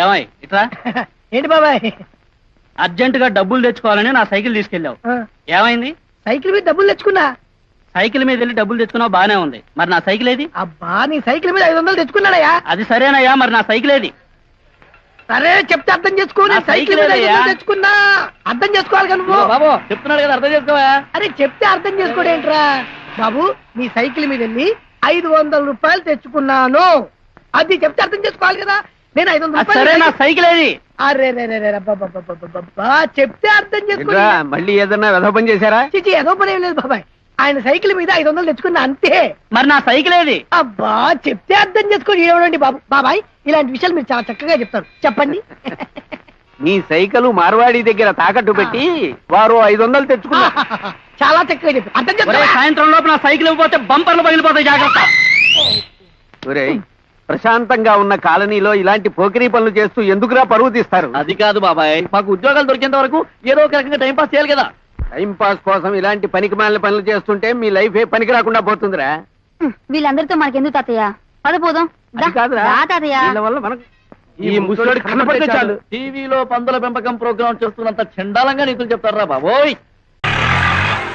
ఏమై ఇట్రా. ఏంటి బాబాయ్? అర్జెంట్ గా డబ్బులు తెచ్చుకోవాలని నా సైకిల్ తీసుకెళ్ళావు. ఏమైంది? సైకిల్ మీద డబ్బులు తెచ్చుకున్నా. సైకిల్ మీద వెళ్ళి డబ్బులు తెచ్చుకున్నావు, బానే ఉంది. మరి నా సైకిల్ ఏది? అబ్బా, నీ సైకిల్ మీద 500 తెచ్చుకున్నాడయ్యా. అది సరేనయ్యా, మరి నా సైకిల్ ఏది? సరే చెప్తే అర్థం చేసుకో. నా సైకిల్ మీద 500 తెచ్చుకున్నా. అర్థం చేసుకోవాలి కదా నువ్వు. బాబు చెప్తున్నాడు కదా, అర్థం చేసుకోవా? అరే చెప్తే అర్థం చేసుకోడేంట్రా బాబు. నీ సైకిల్ మీద వెళ్ళి 500 రూపాయలు తెచ్చుకున్నాను, అది చెప్తే అర్థం చేసుకోవాలి కదా. నేను 500 రూపాయలు. సరే, నా సైకిల్ ఏది? అరే చెప్తే అర్థం చేసుకో. మళ్ళీ ఏదన్నా వెధ పని చేశారా? చిచి, ఏదో పని ఏం లేదు బాబాయ్. ఆయన సైకిల్ మీద 500 తెచ్చుకున్నా అంతే. మరి నా సైకిల్ ఏది? అబ్బా, చెప్తే అర్థం చేసుకోండి. ఏమండి బాబు బాబాయ్, ఇలాంటి విషయాలు మీరు చాలా చక్కగా చెప్తారు. చెప్పండి. నీ సైకిల్ మార్వాడి దగ్గర తాకట్టు పెట్టి వారు 500 తెచ్చుకున్నా. చాలా చక్కగా చెప్పారు. అర్థం చేసుకో. సాయంత్రం లోపు నా సైకిల్ ఇవ్వకపోతే బంపర్లు పగిలిపోతాయి, జాగ్రత్త. ఒరేయ్, ప్రశాంతంగా ఉన్న కాలనీలో ఇలాంటి పోకిరీ పనులు చేస్తూ ఎందుకురా పరువు తీస్తారు? అది కాదు బాబాయ్, మాకు ఉద్యోగాలు దొరికేంత వరకు ఏదో ఒక రకంగా టైం పాస్ చేయాలి కదా. టైం పాస్ కోసం ఇలాంటి పనికిమాలిన పనులు చేస్తుంటే మీ లైఫ్ ఏ పనికి రాకుండా పోతుందిరా. వీళ్ళందరితో మనకెందుకు తాతయ్య? పదపోదాం. అది కాదురా, వీళ్ళ వల్ల మనకు ఈ ముసలోడి కనపడితే చాలు. టీవీలో పందుల పెంపకం ప్రోగ్రామ్ చేస్తున్నంత చండాలంగా నీతులు చెప్తారా బాబోయ్.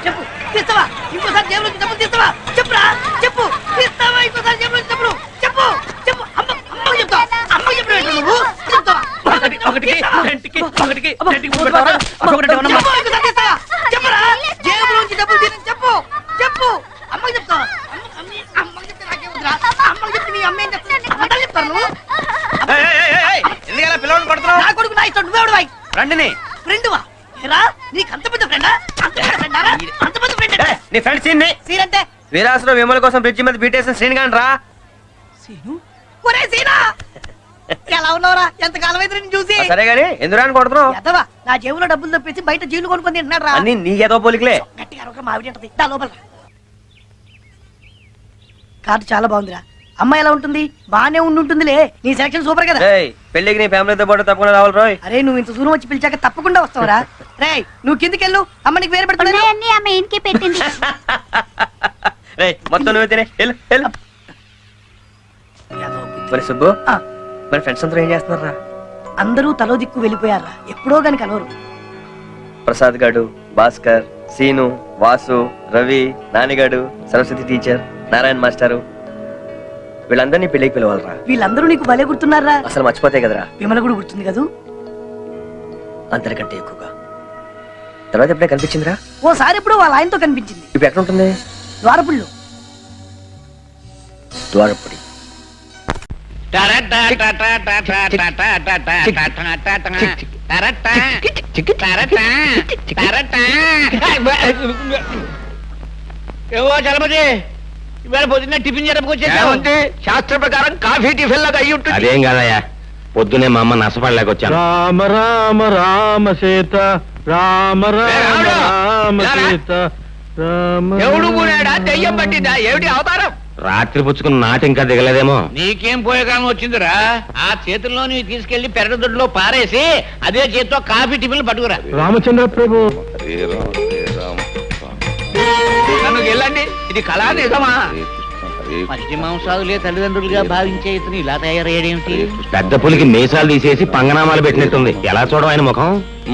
చెప్పు, తీస్తావా? ఇంకోసారి జేబులో నుంచి డబ్బులు తీస్తావా? చెప్పురా, చెప్పు. తీస్తావా? ఇంకోసారి జేబులో నుంచి డబ్బులు. చెప్పు చెప్పు. అమ్మకి చెప్తావా? అమ్మకి చెప్పిన నువ్వు చెప్తావా? చెప్పరా, జేబులో నుంచి డబ్బులు తీయని చెప్పు. చెప్పు, అమ్మకి చెప్తావా? అమ్మకి చెప్తే నాకేముందిరా? అమ్మకి చెప్తే నీ అమ్మ ఏం చెప్తాను? అమ్మకి చెప్తాను నువ్వు. నా కొడుకు నా ఇష్టం, నువ్వెవడు వాయి? రండిని ఫ్రెండువా? ఏరా, నీకు అంత పెద్ద ఫ్రెండా? అంత పెద్ద ఫ్రెండారా? అంత పెద్ద ఫ్రెండ్ అంటే నీ ఫ్రెండ్ సీన్ సీనంటే వీరాసులో విమల కోసం బ్రిడ్జి మీద బీటేసిన శ్రీని గాని రా. సీను, ఒరే సీనా, ఎలా ఉన్నావురా? ఎంత కాలం అయితే నేను చూసి. సరే గాని ఎందుకు కొడుతున్నావు? ఎదవా, నా జేబులో డబ్బులు తప్పేసి బయట జీవులు కొనుక్కొని తింటున్నాడు రా. అన్ని నీ ఏదో పోలికలే. గట్టిగా అరవక, మావిడి ఉంటది. దా లోపల. కార్డు చాలా బాగుందిరా. అమ్మాయి ఎలా ఉంటుంది? బానే ఉంటుందిలే. నీ సెలక్షన్ సూపర్ కదా. పెళ్లికి నీ ఫ్యామిలీతో పాటు తప్పకుండా రావాలి రోయ్. అరే, నువ్వు ఇంత దూరం వచ్చి పిలిచాక తప్పకుండా వస్తావురా. రేయ్, నువ్వు కిందికెళ్ళు, అమ్మ నీకు వేరే పెడతాను. అమ్మ ఇంటికి పెట్టింది. మొత్తం నువ్వు తినే మరి సుబ్బు, మరి ఫ్రెండ్స్ అందరూ ఏం చేస్తున్నారా? అందరూ తలో దిక్కు వెళ్ళిపోయారా. ఎప్పుడో గాని కలవరు. ప్రసాద్ గాడు, భాస్కర్, సీను, వాసు, రవి, నానిగాడు, సరస్వతి టీచర్, నారాయణ మాస్టారు, వీళ్ళందరినీ పెళ్లికి పిలవాలరా. వీళ్ళందరూ నీకు భలే గుర్తున్నారా? అసలు మర్చిపోతే కదరా. విమల కూడా గుర్తుంది కదూ? అందరికంటే ఎక్కువగా. తర్వాత ఎప్పుడే కనిపించిందిరా? ఓసారి ఎప్పుడు వాళ్ళ ఆయనతో కనిపించింది. ఇప్పుడు ఎక్కడ ఉంటుంది? ద్వారపుళ్ళు. ద్వారపుడి. ఏవో చలపతి, ఇవాళ పొద్దున్న టిఫిన్ జరపకొచ్చేది శాస్త్ర ప్రకారం కాఫీ టిఫిన్ లాగా అయ్యి ఉంటుంది. అదేం కాదయ్యా, పొద్దునే మా అమ్మ నష్టపడలేకొచ్చాను. రామ రామ రామ సీత, రామ రామ రామ సీత, రామ. ఎవడు కూడాడా? దెయ్యం పట్టిందా? ఏమిటి అవతారం? రాత్రి పుచ్చుకున్న నాటి ఇంకా దిగలేదేమో. నీకేం పోయేకాలం వచ్చిందిరా? ఆ చేతుల్లో నీవు తీసుకెళ్లి పెరగదొడ్లో పారేసి అదే చేతితో కాఫీ టిఫిన్లు పట్టుకురా. రామచంద్ర ప్రభు. నన్ను వెళ్ళండి, ఇది కళా నిజమా? మధ్య మాంసాదులే తల్లిదండ్రులుగా భావించే ఇతను ఇలా తయారయ్యాడేమిటి? పెద్ద పులికి మీసాలు తీసేసి పంగనామాలు పెట్టినట్టుంది. ఎలా చూడడం ఆయన ముఖం?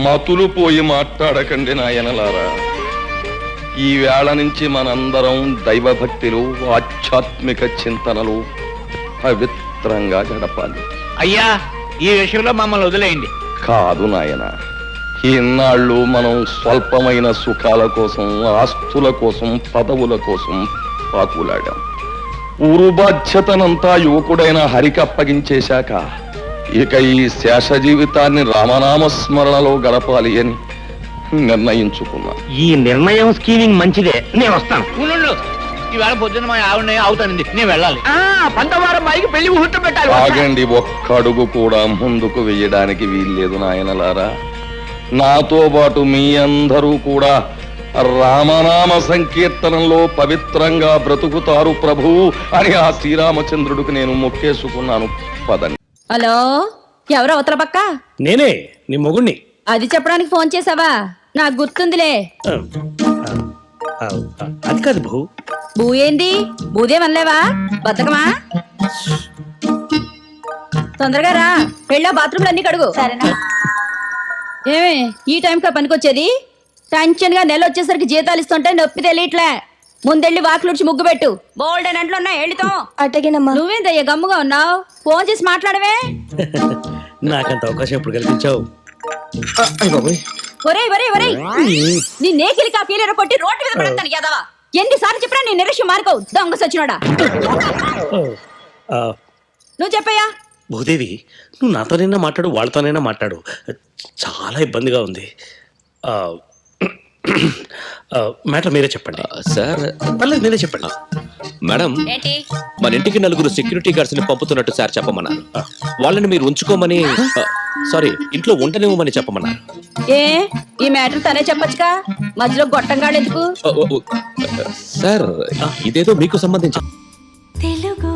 మతులు పోయి మాట్లాడకండి నాయనలారా. ఈ వేళ నుంచి మనందరం దైవభక్తిలో, ఆధ్యాత్మిక చింతనలు పవిత్రంగా గడపాలి. అయ్యా, ఈ విషయంలో మమ్మల్ని వదిలేయండి. కాదు నాయన, ఇన్నాళ్ళు మనం స్వల్పమైన సుఖాల కోసం, ఆస్తుల కోసం, పదవుల కోసం పాకులాడాం. ఊరు బాధ్యతనంతా యువకుడైన హరికి అప్పగించేశాక ఇక ఈ శేష జీవితాన్ని రామనామస్మరణలో గడపాలి అని నిర్ణయించుకున్నా. ఈ నిర్ణయం స్కీమింగ్ మంచిదే, నేను వస్తాను. ఇవాళ పొద్దున్న మా ఆవిడ అవుతానండి, నేను వెళ్ళాలి. పంతవారం మైకి పెళ్లి ముహూర్తం పెట్టాలి. ఆగండి, ఒక్క అడుగు కూడా ముందుకు వెయ్యడానికి వీల్లేదు నాయనలారా. నాతో పాటు మీ అందరూ కూడా రామనామ సంకీర్తనంలో పవిత్రంగా బ్రతుకుతారు ప్రభు అని ఆ శ్రీరామచంద్రుడికి నేను మొక్కేసుకున్నాను. పదండి. హలో, ఎవరో అవతల పక్క? నేనే, నీ మొగుణ్ణి. అది చెప్పడానికి ఫోన్ చేసావా? నాకు గుర్తుందిలే. అది కాదు భూ. భూ ఏంది? భూదేమనలేవా? బతకమా? తొందరగా రా వెళ్ళా బాత్రూమ్లు అన్ని కడుగు సరేనా ఏమే ఈ టైంకా పనికొచ్చేది టెన్షన్ గా నెల వచ్చేసరికి జీతాలు ఇస్తుంటే నొప్పి తెలియట్లే ముందెళ్ళి వాకిలుడిచి ముగ్గు పెట్టు బోల్డ్ అని అంట్లో ఉన్నాయి వెళ్ళితో అట్టగేనమ్మా నువ్వేందయ్యా గమ్ముగా ఉన్నావు ఫోన్ చేసి మాట్లాడవే నాకంత అవకాశం ఎప్పుడు కల్పించావు ఒరేయ్ ఒరేయ్ ఒరేయ్ నీ నేకిలి కాపీలు కొట్టి రోడ్డు మీద పడతాను యాదవా ఎన్నిసార్లు చెప్పినా నీ నిరక్ష్యం మార్కవు దొంగ సచ్చినోడా ఆ, నువ్వు చెప్పయ్యా భూదేవి నువ్వు నాతోనైనా మాట్లాడు వాళ్ళతోనైనా మాట్లాడు చాలా ఇబ్బందిగా ఉంది మ్యాటర్ మీరే చెప్పండి సార్ పర్లేదు మీరే చెప్పండి మేడం ఏంటి మన ఇంటికి 4 సెక్యూరిటీ గార్డ్స్ ని పంపుతున్నట్టు సార్ చెప్పమన్నారు వాళ్ళని మీరు ఉంచుకోమని సారీ ఇంట్లో ఉండనివ్వమని చెప్పమన్నారు ఏ ఈ మ్యాటర్ తనే చెప్పొచ్చుగా మధ్యలో గొట్టంగాడు ఎందుకు సార్ ఇదేదో మీకు సంబంధించి తెలుగు